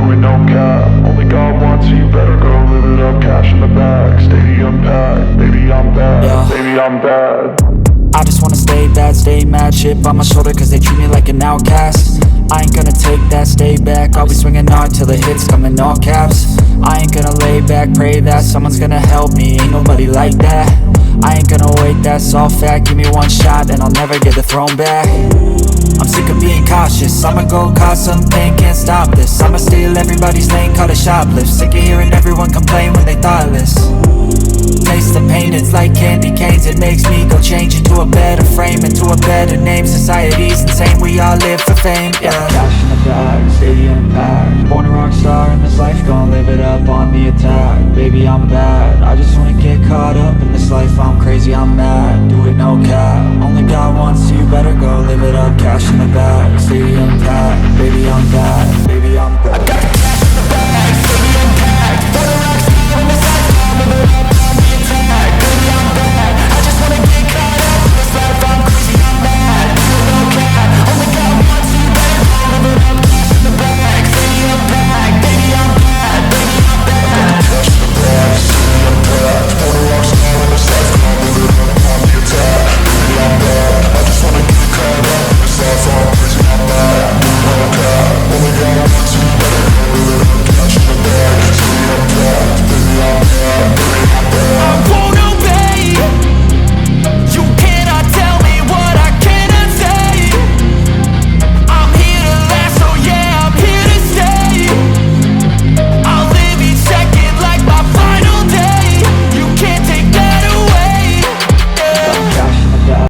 doing no cap. Only God wants you, better go live it up. Cash in the bag, stadium packed. Baby, I'm bad, Yeah. baby, I'm bad. I just wanna stay bad, stay mad. Chip on my shoulder cause they treat me like an outcast. I ain't gonna take that, stay back. I'll be swinging hard till the hits come in all caps. I ain't gonna lay back, pray that someone's gonna help me. Ain't nobody like that. I ain't gonna wait, that's all fact. Give me one shot and I'll never get the throne back. I'm sick of being cautious. I'ma go cause some pain, can't stop this. I'ma steal everybody's lane, call it shoplift. Sick of hearing everyone complain when they thoughtless. Taste the pain, it's like candy canes. It makes me go change into a better frame, into a better name. Society's insane, we all live for fame, yeah. Cash in the bag, stadium packed. Born a rock star in this life, gon' live it up on the attack. Baby, I'm bad, I just wanna get caught up in this life. I'm crazy, I'm mad, do it no cap. Only God wants you, better go live it up. Cash in the bag, stadium packed. Baby, I'm bad.